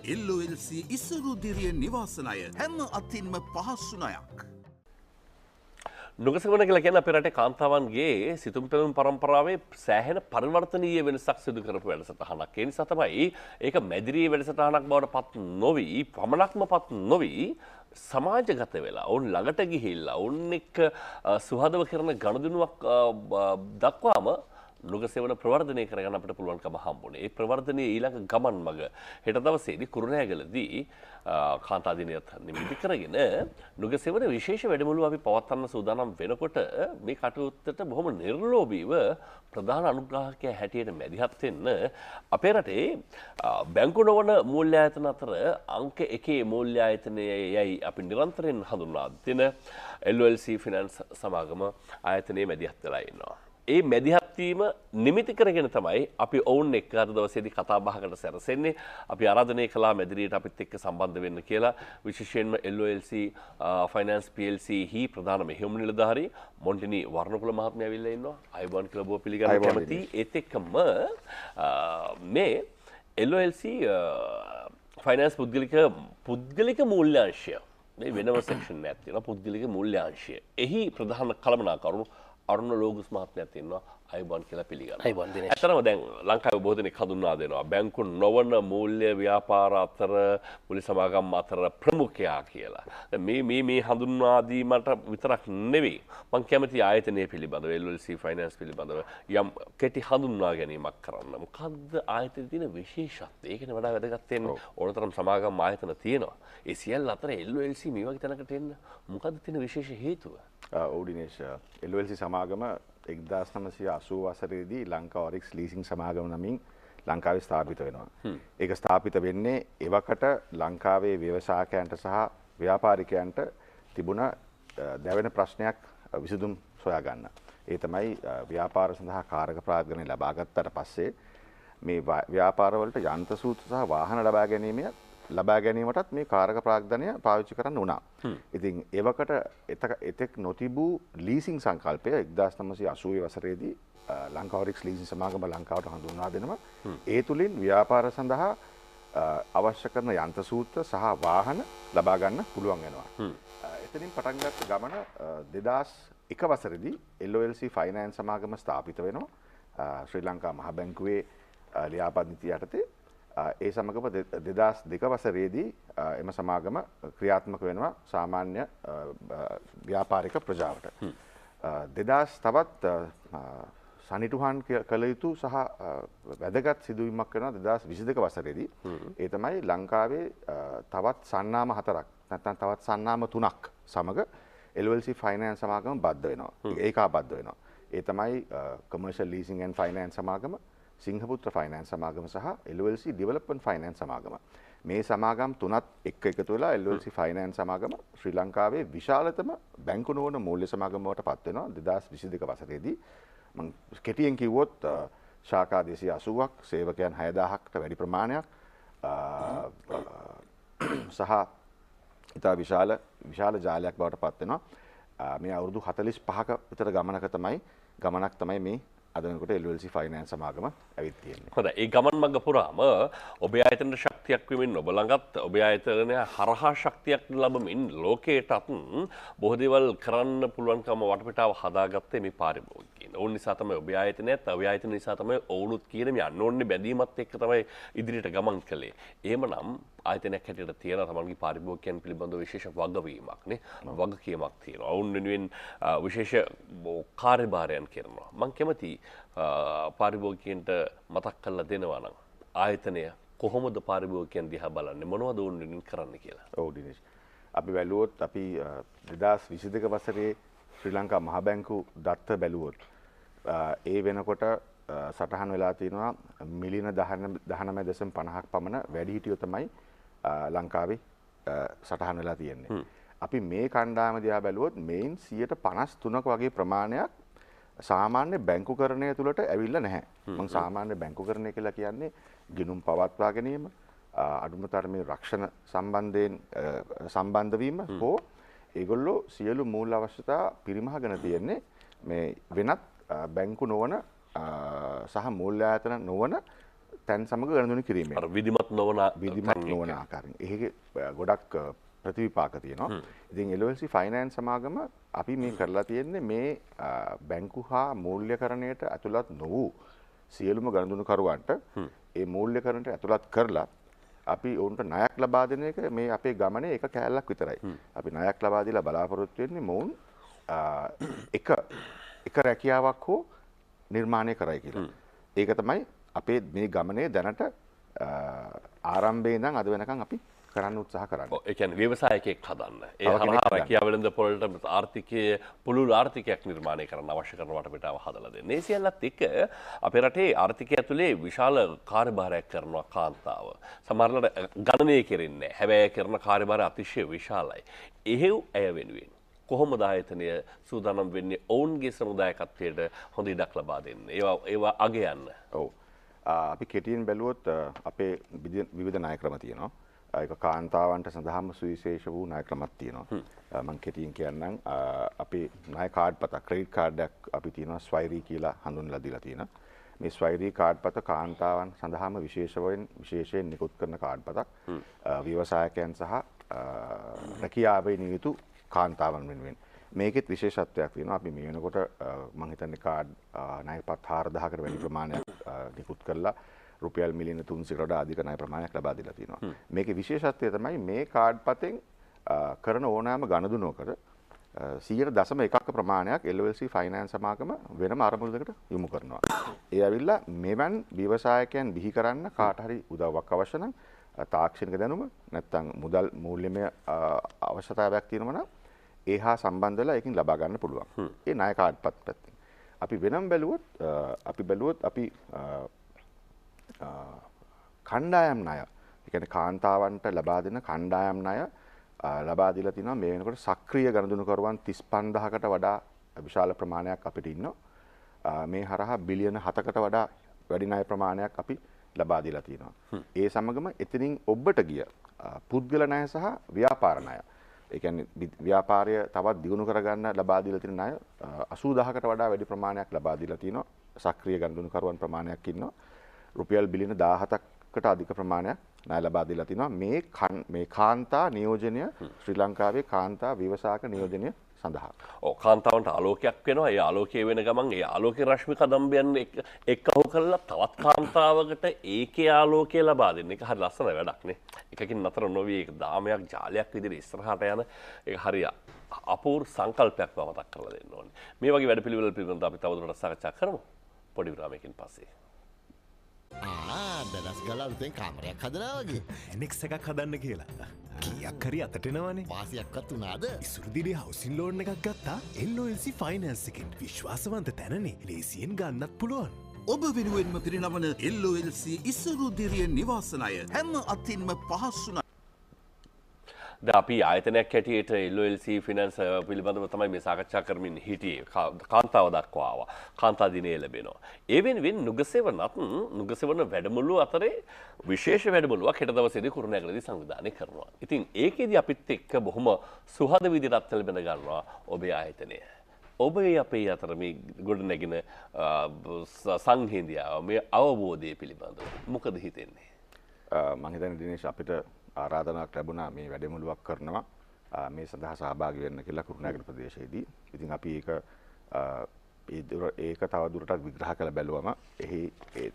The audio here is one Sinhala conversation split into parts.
LOLC ඉසුරුදිරිය නිවාසනය හැම අතින්ම පහසු ණයක්. නුගසවන කියලා කියන අපේ රටේ කාන්තාවන්ගේ සිතුම් පැතුම් පරම්පරාවේ සෑහෙන පරිවර්තනීය වෙනසක් සිදු කරපු වැඩසටහනක්. ඒ නිසා තමයි ඒක මැදිරී වැඩසටහනක් බවට පත් නොවි, පමණක්ම පත් නොවි සමාජගත වෙලා, ඔවුන් ළඟට ගිහිල්ලා, ඔවුන් එක්ක සුහදව කරන ගනුදෙනුවක් දක්වාම නුගසෙවන ප්‍රවර්ධනය කරගන්න අපිට පුළුවන්කම හම්බුනේ. ඒ ප්‍රවර්ධනයේ ඊළඟ ගමන් මඟ හෙට දවසේදී කුරුණෑගලදී කාන්තා දිනයත් නිමිති කරගෙන නුගසෙවන විශේෂ වැඩමුළුව අපි පවත්වන්න සූදානම් වෙනකොට මේ කටයුත්තට බොහොම නිර්ලෝභීව ප්‍රධාන අනුග්‍රාහකයා හැටියට මැදිහත් වෙන්න අපේ රටේ බැංකු නොවන මූල්‍ය ආයතන අතර අංක 1 මූල්‍ය ආයතනයයි අපි නිරන්තරයෙන් හඳුන්වා දෙන LOLC ෆිනන්ස් සමාගම ආයතනයේ මැදිහත් වෙලා ඉන්නවා. ඒ මැදිහත් වීම නිමිති කරගෙන තමයි අපි ඔවුන් එක්ක අද දවසේදී කතා බහකට සැරසෙන්නේ. අපි ආරාධනය කළා මැදිරියට අපිත් එක්ක සම්බන්ධ වෙන්න කියලා. විශේෂයෙන්ම LOLC ෆයිනෑන්ස් PLC හි ප්‍රධාන මෙහෙයුම් නිලධාරී මොන්ටිනි වර්ණකුල මහත්මයා ඇවිල්ලා ඉන්නවා. අයබෝන් කියලා බෝ පිළිගන්න කැමතියි. ඒත් එක්කම මේ LOLC ෆයිනෑන්ස් පුද්ගලික මූල්‍යාංශය මේ වෙනම සෙක්ෂන් එකක් තියෙනවා. පුද්ගලික මූල්‍යාංශය. එහි ප්‍රධාන කළමනාකරු අරුණ ලෝගුස් මහත්මයාත් ඉන්නවා. අයබෝන් කියලා පිළිගන්නවා. අයබෝන් දිනේෂ්. ඇත්තටම දැන් ලංකාවේ බොහෝ දෙනෙක් හඳුන්වා දෙනවා බැංකු නොවන මූල්‍ය ව්‍යාපාර අතර මූල්‍ය සමාගම් අතර ප්‍රමුඛයා කියලා. දැන් මේ හඳුන්වා දීමට විතරක් නෙවෙයි මම කැමති ආයතනය පිළිබඳව LOLC ෆයිනෑන්ස් පිළිබඳව යම් කෙටි හඳුන්වා ගැනීමක් කරන්න. මොකද්ද ආයතනයේ තියෙන විශේෂත්වය? ඒකනේ වඩා වැදගත් වෙන්නේ. ඕනතරම් සමාගම් ආයතන තියෙනවා. ඒ සියල්ල අතර LOLC මේ වගේ තැනකට එන්න මොකද්ද තියෙන විශේෂ හේතුව? ඔව් දිනේෂ්, LOLC සමාගම 1980 වසරේදී ලංකා ඔරික්ස් ලීසිං සමාගම නමින් ලංකාවේ ස්ථාපිත වෙනවා. ඒක ස්ථාපිත වෙන්නේ එවකට ලංකාවේ ව්‍යවසායකයන්ට සහ ව්‍යාපාරිකයන්ට තිබුණ දැවෙන ප්‍රශ්නයක් විසඳුම් සොයා ගන්න. ඒ තමයි ව්‍යාපාර සඳහා කාරක ප්‍රාග්ධනය ලබා ගත්තට පස්සේ මේ ව්‍යාපාරවලට යන්ත්‍ර සූත්‍ර සහ වාහන ලබා ගැනීමටත් මේ කාරක ප්‍රාග්ධනය පාවිච්චි කරන්න වුණා. ඉතින් එවකට එතෙක් නොතිබූ ලීසිං සංකල්පය 1980 වසරේදී ලංකා ඔරික්ස් ලීසිං සමාගම ලංකාවට හඳුන්වා දෙනවා. ඒ තුලින් ව්‍යාපාර සඳහා අවශ්‍ය කරන යන්ත්‍ර සූත්‍ර සහ වාහන ලබා ගන්න පුළුවන් වෙනවා. එතනින් පටන් ගත්ත ගමන 2001 වසරේදී LOLC ෆයිනෑන්ස් සමාගම ස්ථාපිත වෙනවා. ශ්‍රී ලංකා මහ බැංකුවේ ලියාපදිංචි නීතිය යටතේ. ඒ සමගම 2002 වසරේදී එම සමාගම ක්‍රියාත්මක වෙනවා සාමාන්‍ය ව්‍යාපාරික ප්‍රජාවට. 2000 තවත් සනිටුහන් කළ යුතු සහ වැදගත් සිදුවීමක් වෙනවා 2022 වසරේදී. ඒ තමයි ලංකාවේ තවත් සන්නාම 4ක් නැත්නම් තවත් සන්නාම 3ක් සමග LOLC ෆයිනෑන්ස් සමාගම බද්ධ වෙනවා. ඒකාබද්ධ වෙනවා. ඒ තමයි කොමර්ෂල් ලීසිං ඇන්ඩ් ෆයිනෑන්ස් සමාගම, සිංහපුත්‍ර ෆයිනෑන්ස් සමාගම සහ LOLC ඩෙවලොප්මන්ට් ෆයිනෑන්ස් සමාගම. මේ සමාගම් තුනත් එක්ක එකතු වෙලා LOLC ෆයිනෑන්ස් සමාගම ශ්‍රී ලංකාවේ විශාලතම බැංකු නොවන මූල්‍ය සමාගම බවට පත් වෙනවා 2022 වසරේදී. මම කෙටියෙන් කිව්වොත් ශාඛා 280ක්, සේවකයන් 6000කට වැඩි ප්‍රමාණයක් සහ ඉතා විශාල ජාලයක් බවට පත් වෙනවා. මේ අවුරුදු 45ක විතර ගමනක් තමයි මේ අද වෙනකොට LOLC ෆයිනෑන්ස් සමාගම ඇවිත් තියෙන්නේ. හොඳයි. ඒ ගමන් මඟ පුරාම ඔබේ ආයතනයේ ශක්තියක් වෙමින් ඔබ ළඟත් ඔබේ ආයතනය හරහා ශක්තියක් ලැබමින් ලෝකයටත් බොහෝ දේවල් කරන්න පුළුවන්කම වටපිටාව හදාගත්තේ මේ පාරිභෝගිකයින්. ඔවුන් නිසා තමයි ඔබේ ආයතනයත්, ඔබේ ආයතන නිසා තමයි ඔවුනුත් කියන මේ අන්නෝන්නේ බැඳීමත් එක්ක තමයි ඉදිරියට ගමන් කළේ. එහෙමනම් ආයතනයක් හැටියට තියෙන තමන්ගේ පාරිභෝගිකයන් පිළිබඳව විශේෂ වගවීමක් නේ, වගකීමක් තියෙනවා. ඔවුන් වෙනුවෙන් විශේෂ කාර්යභාරයන් කරනවා. මම කැමතියි පාරිභෝගිකයන්ට මතක් කරලා දෙනවා නම් ආයතනය කොහොමද පාරිභෝගිකයන් දිහා බලන්නේ, මොනවද ඔවුන් වෙනුවෙන් කරන්න කියලා. ඔව් දිනේෂ්, අපි බැලුවොත් අපි 2022 වසරේ ශ්‍රී ලංකා මහ බැංකු දත්ත බැලුවොත් ඒ වෙනකොට සටහන් වෙලා තියෙනවා මිලියන 19.50ක් පමණ වැඩිහිටියෝ තමයි ලංකාවේ සටහන් වෙලා තියෙන්නේ. අපි මේ කණ්ඩායම දිහා බැලුවොත් මේන් 53ක වගේ ප්‍රමාණයක් සාමාන්‍ය බැංකුකරණය තුළට ඇවිල්ලා නැහැ. මම සාමාන්‍ය බැංකුකරණය කියලා කියන්නේ ගිණුම් පවත්වා ගැනීම, අඩුම තරමේ රක්ෂණ සම්බන්ධයෙන් සම්බන්ධ වීම හෝ ඒගොල්ලෝ සියලු මූල අවශ්‍යතා පිරිමහගෙන තියෙන්නේ මේ වෙනත් බැංකු නොවන සහ මූල්‍ය ආයතන නොවන තැන් සමග ගණනුන කිරීමේ අර විධිමත් නොවන විධිමත් නොවන ආකාරයෙන් ඒක ගොඩක් ප්‍රතිවිපාක තියෙනවා. ඉතින් LOLC ෆයිනෑන්ස් සමාගම අපි මේ කරලා තියෙන්නේ මේ බැංකු හා මූල්‍යකරණයට ඇතුළත් නොවූ සියලුම ගණදුනුකරුවන්ට ඒ මූල්‍යකරණයට ඇතුළත් කරලා අපි ඔවුන්ට ණයක් ලබා දෙන එක මේ අපේ ගමනේ එක කෑල්ලක් විතරයි. අපි ණයක් ලබා දීලා බලාපොරොත්තු වෙන්නේ මොවුන් එක රැකියාවක් හෝ නිර්මාණය කරයි කියලා. ඒක තමයි අපේ මේ ගමනේ දැනට ආරම්භයේ ඉඳන් අද වෙනකන් අපි කරන්න උත්සාහ කරන්නේ. ඒ කියන්නේ ව්‍යවසායකයෙක් හදන්න. ඒ හරහා රැකියාව වෙළඳ පොළට ආර්ථිකයේ පුළුල් ආර්ථිකයක් නිර්මාණය කරන්න අවශ්‍ය කරන වටපිටාව හදලා දෙන්න. මේ සියල්ලත් එක්ක අපේ රටේ ආර්ථිකය ඇතුලේ විශාල කාර්යභාරයක් කරනවා කාන්තාව. සමහරවිට ගණනය කෙරෙන්නේ නැහැ. හැබැයි කරන කාර්යභාරය අතිශය විශාලයි. එහෙව් ඇය වෙනුවෙන් කොහොමද ආයතනය සූදානම් වෙන්නේ ඔවුන්ගේ සමුදායකත්වයට හොඳ ඉඩක් ලබා දෙන්න. ඒවා අගයන්න. ඔව්. අපි කෙටියෙන් බැලුවොත් අපේ විවිධ ණය ක්‍රම තියෙනවා. ඒක කාන්තාවන්ට සඳහාම සුවිශේෂ වූ ණය ක්‍රමක් තියෙනවා. මම කෙටියෙන් කියන්නම් අපේ ණය කාඩ් පත ක්‍රෙඩිට් කාඩ් එකක් අපි තියෙනවා ස්වෛරී කියලා හඳුන්වලා දීලා තියෙනවා. මේ ස්වෛරී කාඩ් පත කාන්තාවන් සඳහාම විශේෂයෙන් නිකුත් කරන කාඩ් පතක්. ව්‍යවසායකයන් සහ රැකියාවේ නියුතු කාන්තාවන් වෙනුවෙන්. මේකෙත් විශේෂත්වයක් තියෙනවා. අපි මේ වෙනකොට මම හිතන්නේ කාඩ් ණයපත් 4000කට වැඩි ප්‍රමාණයක් නිකුත් කරලා රුපියල් මිලියන 300කට වඩා අධික ණය ප්‍රමාණයක් ලබා දීලා තියෙනවා. මේකේ විශේෂත්වය තමයි මේ කාඩ් පතෙන් කරන ඕනෑම ගණදුනකට 0.1ක ප්‍රමාණයක් LOLC ෆයිනෑන්ස් සමාගම වෙනම අරමුදලකට යොමු කරනවා. ඒ ඇවිල්ලා මෙවන් ව්‍යවසායකයන් බිහි කරන්න කාට හරි උදව්වක් අවශ්‍ය නම් තාක්ෂණික දැනුම නැත්නම් මුදල් මූල්‍යමය අවශ්‍යතාවයක් තියෙනවා නම් ඒ හා සම්බන්ධ වෙලා ඒකින් ලබා ගන්න පුළුවන්. ඒ ණය කාඩ් පත් පැත්තෙන්. අපි වෙනම බැලුවොත් අපි කණ්ඩායම් ණය, ඒ කියන්නේ කාන්තාවන්ට ලබා දෙන කණ්ඩායම් ණය ලබා දීලා තිනවා මේ වෙනකොට සක්‍රීය ගණදුනුකරුවන් 35000කට වඩා විශාල ප්‍රමාණයක් අපිට ඉන්නවා. මේ හරහා බිලියන 7කට වඩා වැඩි ණය ප්‍රමාණයක් අපි ලබා දීලා තියෙනවා. ඒ සමගම එතනින් ඔබට ගිය පුද්ගල ණය සහ ව්‍යාපාර ණය, ඒ කියන්නේ ව්‍යාපාරය තවත් දියුණු කරගන්න ලබා දීලා තියෙන ණය 80000කට වඩා වැඩි ප්‍රමාණයක් ලබා දීලා තියෙනවා. සක්‍රීය ගණදුනුකරුවන් ප්‍රමාණයක් ඉන්නවා. රුපියල් බිලියන 17කට අධික ප්‍රමාණයක් ණය ලබා දීලා තිනවා මේ කාන්තා නියෝජනය ශ්‍රී ලංකාවේ කාන්තා ව්‍යවසායක නියෝජනය සඳහා. ඔව් කාන්තාවන්ට ආලෝකයක් වෙනවා. ඒ ආලෝකය වෙන ගමන් ඒ ආලෝකයේ රශ්මි කදම්බයන් එක්කහු කරලා තවත් කාන්තාවකට ඒකේ ආලෝකය ලබා දෙන්න. ඒක හරි ලස්සන වැඩක් නේ. එකකින් නතර නොවි ඒක දාමයක් ජාලයක් විදිහට ඉස්සරහට යන ඒක හරි අපූර්ව සංකල්පයක් බව මතක් කරලා දෙන්න ඕනේ. මේ වගේ වැඩපිළිවෙල පිළිබඳව අපි තවදුරටත් සාකච්ඡා කරමු. පොඩි විරාමයකින් පස්සේ. දඩස් ගල අලුතෙන් කාමරයක් හදනවා වගේ. ඇනෙක්ස් එකක් හදන්න කියලා. කීයක් හරි අතටෙනවනේ. වාසියක්වත් උනාද? ඉසුරුදිරිය හවුසින් ලෝන් එකක් ගත්තා LOLC ෆයිනෑන්ස් එකෙන්. විශ්වාසවන්ත තැනනේ. ලේසියෙන් ගන්නත් පුළුවන්. ඔබ වෙනුවෙන්ම පිරිනමන LOLC ඉසුරුදිරිය නිවාසනය හැම අතින්ම පහසුනයි. අපි ආයතනයක් හැටියට LOLC ෆිනන්ස් පිළිබඳව තමයි මේ සාකච්ඡා කරමින් හිටියේ. කාන්තාව දක්වා ආවා. කාන්තා දිනේ ලැබෙනවා. ඒ වෙනුවෙන් නුගසෙවන වැඩමුළු අතරේ විශේෂ වැඩමුළුවක් හෙට දවසේදී කුරුණෑගලදී සංවිධානය කරනවා. ඉතින් ඒකෙදි අපිත් එක්ක බොහොම සුහද විදිහට ලැබෙන ගන්නවා ඔබේ ආයතනය. ඔබේ අපේ අතර මේ ගොඩනැගෙන සංහිඳියාව මේ අවබෝධය පිළිබඳව මොකද හිතෙන්නේ? මම හිතන්නේ දිනේෂ් අපිට ආරාධනාවක් ලැබුණා මේ වැඩමුළුවක් කරනවා මේ සඳහා සහභාගී වෙන්න කියලා කුරුණෑගල ප්‍රදේශයේදී. ඉතින් අපි ඒක තව දුරටත් විග්‍රහ කරලා බැලුවම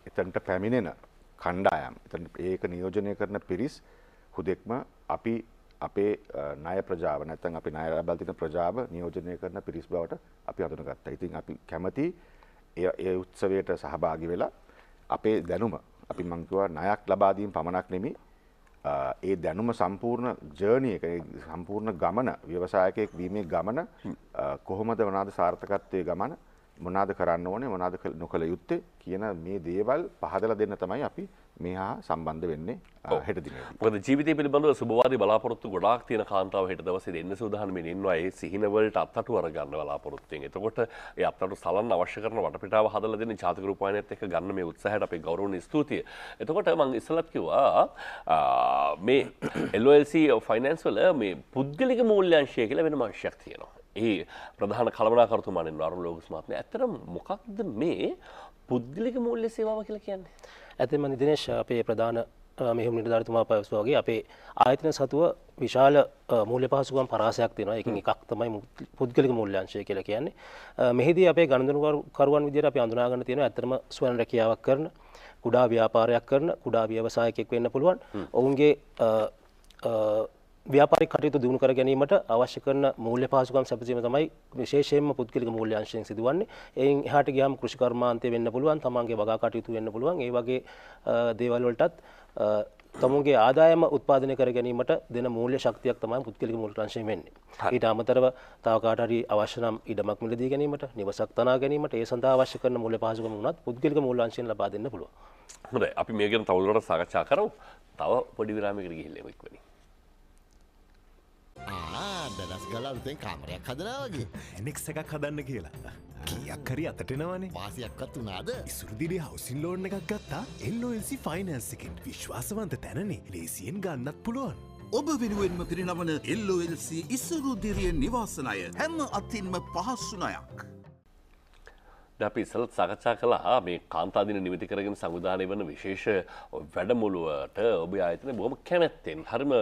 එතනට පැමිණෙන කණ්ඩායම් ඒක නියෝජනය කරන පිරිස් හුදෙක්ම අපි අපේ ණය ප්‍රජාව නැත්නම් අපි ණය ලබා දෙන ප්‍රජාව නියෝජනය කරන පිරිස් බවට අපි හඳුනගත්තා. ඉතින් අපි කැමති ඒ උත්සවයට සහභාගී වෙලා අපේ දැනුම අපි මං කිව්වා ණයක් ලබා දීම පමණක් නෙමෙයි ඒ දැනුම සම්පූර්ණ ජර්නි එක සම්පූර්ණ ගමන ව්‍යවසායකයෙක් වීමේ ගමන කොහොමද වනාද සාර්ථකත්වයේ ගමන මොනවාද කරන්න ඕනේ මොනවාද නොකළ යුත්තේ කියන මේ දේවල් පහදලා දෙන්න තමයි අපි මේහා සම්බන්ධ වෙන්නේ හෙට දිනේදී. මොකද ජීවිතය පිළිබඳව සුබවාදී බලාපොරොත්තු ගොඩාක් තියෙන කාන්තාව හෙට දවසේ දෙන්න සූදානම්ෙන් ඉන්නවා. ඒ සිහින වලට අත්අඩු අරගන්න බලාපොරොත්තුෙන්. එතකොට ඒ අත්අඩු සලන්න අවශ්‍ය කරන වටපිටාව හදලා දෙන ජාතික රූපවාහිනියත් එක්ක ගන්න මේ උත්සාහයට අපේ ගෞරවනීය ස්තුතිය. එතකොට මම ඉස්සලත් කිව්වා මේ LOLC ෆයිනෑන්ස් වල මේ පුද්ගලික මූල්‍යාංශය කියලා වෙනම අංශයක් තියෙනවා. ඒ ප්‍රධාන කළමනාකරුතුමාණන් වරුණ ලෝකස් මහත්මයා ඇත්තටම මොකක්ද මේ පුද්ගලික මූල්‍ය සේවාව කියලා කියන්නේ? ඇත්තම දිනේෂ් අපේ ප්‍රධාන මෙහෙම නිලධාරිතුමා පැවසුවා වගේ අපේ ආයතන සතුව විශාල මූල්‍ය පහසුකම් පරාසයක් තියෙනවා. ඒකෙන් එකක් තමයි පුද්ගලික මූල්‍යාංශය කියලා කියන්නේ. මෙහිදී අපේ ගනුදෙනුකරුවන් විදිහට අපි අඳුනා ගන්න තියෙනවා ඇත්තටම ස්වයං රැකියාවක් කරන, කුඩා ව්‍යාපාරයක් කරන, කුඩා ව්‍යවසායකයෙක් වෙන්න පුළුවන්. ඔවුන්ගේ ව්‍යාපාරික කටයුතු දියුණු කර ගැනීමට අවශ්‍ය කරන මූල්‍ය පහසුකම් සැපසීම තමයි විශේෂයෙන්ම පුද්ගලික මූල්‍යාංශයෙන් සිදුවන්නේ. එයින් එහාට ගියාම කෘෂි කර්මාන්තය වෙන්න පුළුවන්, තමන්ගේ වගා කටයුතු වෙන්න පුළුවන්. ඒ වගේ දේවල් වලටත් තමුන්ගේ ආදායම උත්පාදනය කර ගැනීමට දෙන මූල්‍ය ශක්තියක් තමයි පුද්ගලික මූල්‍යාංශයෙන් වෙන්නේ. ඊට අමතරව තව කාට හරි අවශ්‍ය නම් ඉඩමක් මිලදී ගැනීමට, නිවසක් තනා ගැනීමට ඒ සඳහා අවශ්‍ය කරන මූල්‍ය පහසුකම් උනත් පුද්ගලික මූල්‍යාංශයෙන් ලබා දෙන්න පුළුවන්. හොඳයි. අපි මේ ගැන තවදුරටත් සාකච්ඡා කරමු. තව පොඩි විරාමයකට ගිහිල්ලා එමු ඉක්මනින්. දඩස් ගල අලුතෙන් කාමරයක් හදනවා වගේ. ඇනෙක්ස් එකක් හදන්න කියලා. කීයක් හරි අතටෙනවනේ. වාසියක්වත් උනාද? ඉසුරුදිරිය හවුසින් ලෝන් එකක් ගත්තා LOLC ෆයිනෑන්ස් එකෙන්. විශ්වාසවන්ත තැනනේ. ලේසියෙන් ගන්නත් පුළුවන්. ඔබ වෙනුවෙන්ම පිරිනමන LOLC ඉසුරුදිරිය නිවාසනය හැම අතින්ම පහසු ණයක්. අපි ඉස්සෙල්ලත් සාකච්ඡා කළා මේ කාන්තා දින නිමිති කරගෙන සංවිධානය වන විශේෂ වැඩමුළුවට ඔබේ ආයතනය බොහොම කැමැත්තෙන් හරිම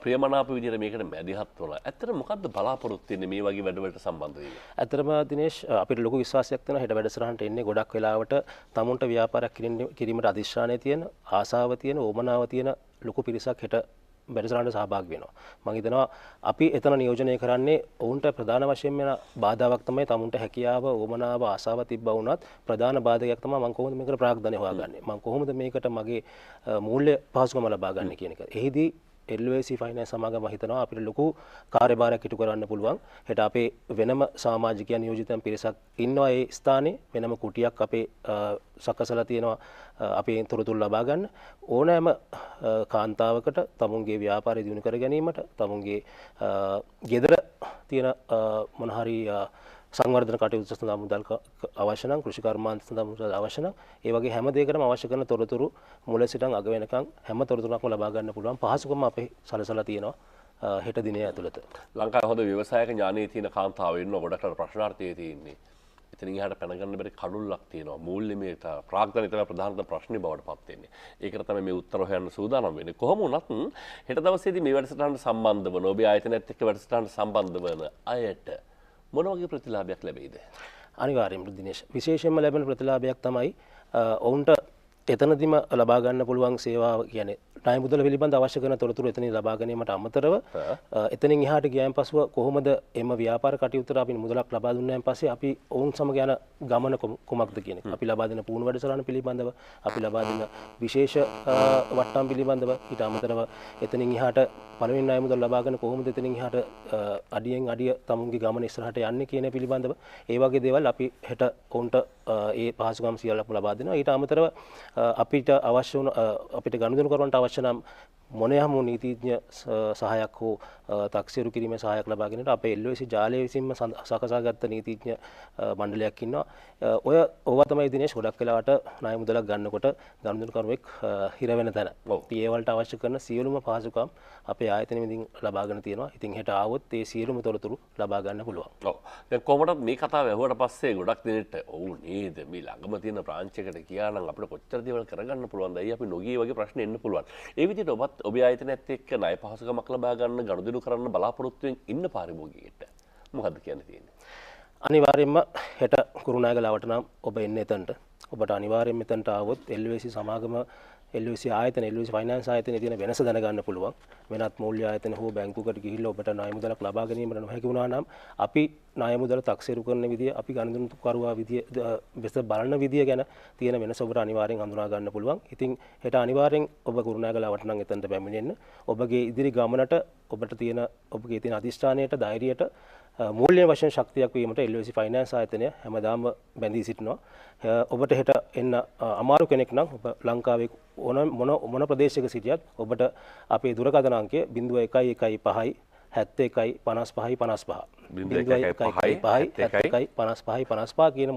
ප්‍රියමනාප විදිහට මේකට මැදිහත් වුණා. ඇත්තට මොකද්ද බලාපොරොත්තු වෙන්නේ මේ වගේ වැඩවලට සම්බන්ධ වෙන්නේ? ඇත්තටම දිනේෂ් අපිට ලොකු විශ්වාසයක් තියෙනවා හෙට වැඩසටහනට එන්නේ ගොඩක් වෙලාවට තමුන්ට ව්‍යාපාරයක් කිරීමට අධිෂ්ඨානය තියෙන, ආසාව තියෙන, ඕමනාව තියෙන ලොකු පිරිසක් හෙට වැඩසටහනට සහභාගී වෙනවා. මම හිතනවා අපි එතන නියෝජනය කරන්නේ ඔවුන්ට ප්‍රධාන වශයෙන් වෙන බාධාවක් තමයි තමුන්ට හැකියාව, ඕමනාව, ආසාව තිබ්බා වුණත් ප්‍රධාන බාධකයක් තමයි මම කොහොමද මේකට ප්‍රාග්ධනය හොයාගන්නේ. මම කොහොමද මේකට මගේ මූල්‍ය පහසුකම් ලබා ගන්න කියන එක. එහිදී LOLC ෆයිනෑන්ස් සමාගම හිතනවා අපිට ලොකු කාර්යභාරයක් ඉටු කරන්න පුළුවන්. හෙට අපේ වෙනම සමාජිකයන් නියෝජිතයන් පිරිසක් ඉන්නවා ඒ ස්ථානයේ වෙනම කුටියක් අපේ සකසලා තියෙනවා අපේ තොරතුරු ලබා ගන්න. ඕනෑම කාන්තාවකට තමුන්ගේ ව්‍යාපාරය දියුණු කර ගැනීමට, තමුන්ගේ ගෙදර තියෙන මොන හරි සංවර්ධන කටයුතු සඳහා මුදල් අවශ්‍ය නම්, කෘෂි කර්මාන්ත සඳහා මුදල් අවශ්‍ය නම්, ඒ වගේ හැම දෙයකටම අවශ්‍ය කරන තොරතුරු මුල සිටන් අග වෙනකන් හැම තොරතුරක්ම ලබා ගන්න පුළුවන් පහසුකම අපේ සලසලා තියෙනවා හෙට දිනය ඇතුළත. ලංකාවේ හොඳ ව්‍යවසායක ඥානයේ තියෙන කාන්තාවෝ ඉන්නවා ගොඩක් අර ප්‍රශ්නාර්ථයේ තියෙන්නේ. එතනින් එහාට පැන ගන්න බැරි කඩුල්ලක් තියෙනවා. මූල්‍යමය ප්‍රාග්ධනය තමයි ප්‍රධානම ප්‍රශ්නේ බවට පත් වෙන්නේ. ඒකට තමයි මේ උත්තර හොයන්න සූදානම් වෙන්නේ. කොහොම වුණත් හෙට දවසේදී මේ වැඩසටහනට සම්බන්ධ වන ඔබේ ආයතනයත් එක්ක වැඩසටහනට සම්බන්ධ වන අයට මොන වගේ ප්‍රතිලාභයක් ලැබෙයිද? අනිවාර්යයෙන්ම දිනේෂ් විශේෂයෙන්ම ලැබෙන ප්‍රතිලාභයක් තමයි ඔවුන්ට එතනදිම ලබා ගන්න පුළුවන් සේවාව කියන්නේ ණය මුදල පිළිබඳ අවශ්‍ය කරන තොරතුරු එතනින් ලබා ගැනීමට අමතරව එතනින් එහාට ගියන් පසුව කොහොමද එම ව්‍යාපාර කටයුත්තට අපි මුදලක් ලබා දුන්නාන් පස්සේ අපි ඔවුන් සමග යන ගමන කුමක්ද කියන එක අපි ලබා දෙන පුහුණු වැඩසටහන පිළිබඳව අපි ලබා දෙන විශේෂ වට්ටම් පිළිබඳව ඊට අමතරව එතනින් එහාට පළවෙනි ණය මුදල ලබාගෙන කොහොමද එතනින් එහාට අඩියෙන් අඩිය තමුන්ගේ ගමන ඉස්සරහට යන්නේ කියන පිළිබඳව ඒ වගේ දේවල් අපි හෙට ඔවුන්ට ඒ පහසුකම් සියල්ලම ලබා දෙනවා. ඊට අමතරව අපිට අවශ්‍ය වුණ අපිට ගනුදෙනුකරුවන්ට අවශ්‍ය නම් මොනෑම නීතිඥ සහායක් හෝ තක්සේරු කිරීමේ සහායක් ලබා ගැනීමට අපේ LOC ජාලය විසින්ම සකසාගත්ත නීතිඥ මණ්ඩලයක් ඉන්නවා. ඕවා තමයි දිනේෂ් ගොඩක් වෙලාවට ණය මුදලක් ගන්නකොට ගනුදෙනුකරුවෙක් හිර වෙන තැන. ඒ වලට අවශ්‍ය කරන සියලුම පහසුකම් අපේ ආයතන විසින් ලබාගෙන තියෙනවා. ඉතින් හෙට ආවොත් ඒ සියලුම තොරතුරු ලබා ගන්න පුළුවන්. ඔව්. දැන් කොහොමදත් මේ කතාව ඇහුවට පස්සේ ගොඩක් දිනෙට ඔව් නේද මේ ළඟම තියෙන බ්‍රාන්ච් එකට ගියා නම් අපිට කොච්චර දේවල් කරගන්න පුළුවන්ද? අයියා අපි නොගියේ වගේ ප්‍රශ්න එන්න පුළුවන්. ඒ විදිහට ඔබත් ඔබේ ආයතනයත් එක්ක ණය පහසුකමක් ලබා ගන්න ගනුදෙනු කරන්න බලාපොරොත්තු වෙන ඉන්න පාරිභෝගිකයෙක්ට මොකද්ද කියන්න තියෙන්නේ? අනිවාර්යයෙන්ම හෙට කුරුණෑගලවට නම් ඔබ එන්න එතනට. ඔබට අනිවාර්යයෙන් මෙතනට ආවොත් LOC සමාගම LOC ආයතන LOC ෆයිනෑන්ස් ආයතනයේ තියෙන වෙනස දැනගන්න පුළුවන්. වෙනත් මූල්‍ය ආයතන හෝ බැංකුවකට ගිහිල්ලා ඔබට ණය මුදලක් ලබා ගැනීමට නොහැකි වුණා නම් අපි ණය මුදල තක්සේරු කරන විදිය, අපි ගනුදෙනුකරුවා විදිය බෙස බලන විදිය ගැන තියෙන වෙනස ඔබට අනිවාර්යෙන් හඳුනා ගන්න පුළුවන්. ඉතින් හෙට අනිවාර්යෙන් ඔබ කුරුණෑගලවට නම් එතනට පැමිණෙන්න. ඔබගේ ඉදිරි ගමනට ඔබට තියෙන ඔබගේ තියෙන අධිෂ්ඨානයට, ධෛර්යයට මූල්‍ය වශයෙන් ශක්තියක් වීමට LOC ෆයිනෑන්ස් ආයතනය හැමදාම බැඳී සිටිනවා. ඔබට හෙට එන්න අමාරු කෙනෙක් නම් ඔබ ලංකාවේ මොන ප්‍රදේශයක සිටියත් ඔබට අපේ දුරකථන අංකය 0115 71 55 55 පනස්පහයි කියන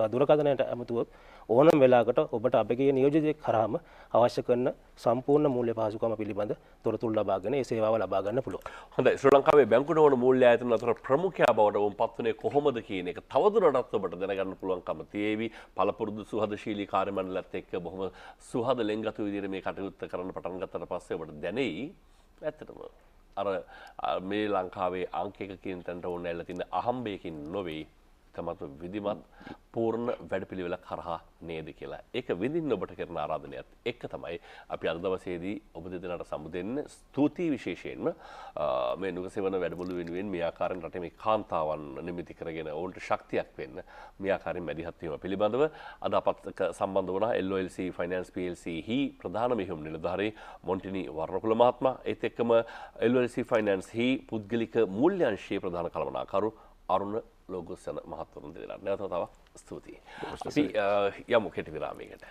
දුරකථනයට ඇමතුවොත් ඕනම් වෙලාකට ඔබට අපගේ නියෝජිතයෙක් කරාම අවශ්‍ය කරන සම්පූර්ණ මූල්‍ය පහසුකම පිළිබඳ තොරතුරු ලබාගෙන ඒ සේවාව ලබා ගන්න පුළුවන්. හොඳයි. ශ්‍රී ලංකාවේ බැංකු නොවන මූල්‍ය ආයතන අතර ප්‍රමුඛයා බවට වුන් පත් වුණේ කොහොමද කියන එක තවදුරටත් ඔබට දැනගන්න පුළුවන්කම තියේවි. පළපුරුදු සුහදශීලී කාර්ය මණ්ඩලයත් එක්ක බොහොම සුහද ලෙන්ගතු විදිහට මේ කටයුත්ත කරන්න පටන් ගත්තට පස්සේ ඔබට දැනෙයි ඇත්තටම අර මේ ලංකාවේ අංක 1 කියන තැනට ඕන ඇල්ල තියෙන අහම්බයකින් නොවේ තමත් විධිමත් පූර්ණ වැඩපිළිවෙලක් කරහා නේද කියලා. ඒක විඳින්න ඔබට කරන ආරාධනයත් එක්ක තමයි අපි අද දවසේදී ඔබ දෙදෙනාට සමු දෙන්න ස්තුතියි විශේෂයෙන්ම මේ නුගසෙවන වැඩමුළු වෙනුවෙන් මේ ආකාරයෙන් රටේ මේ කාන්තාවන් නිමිති කරගෙන ඔවුන්ට ශක්තියක් වෙන්න මේ ආකාරයෙන් මැදිහත් වීම පිළිබඳව අද අපත් සම්බන්ධ වුණා LOLC Finance PLC හි ප්‍රධාන මෙහෙයුම් නිලධාරී මොන්ටිනි වර්ණකුල මහත්මයා ඒත් එක්කම LOLC Finance හි පුද්ගලික මූල්‍ය අංශයේ ප්‍රධාන කළමනාකරු අරුණ ලෝගොස් යන මහත්වරුන් දෙදෙනාට නැවත තවත් ස්තුතියි. අපි යමු කෙටි විරාමයකට.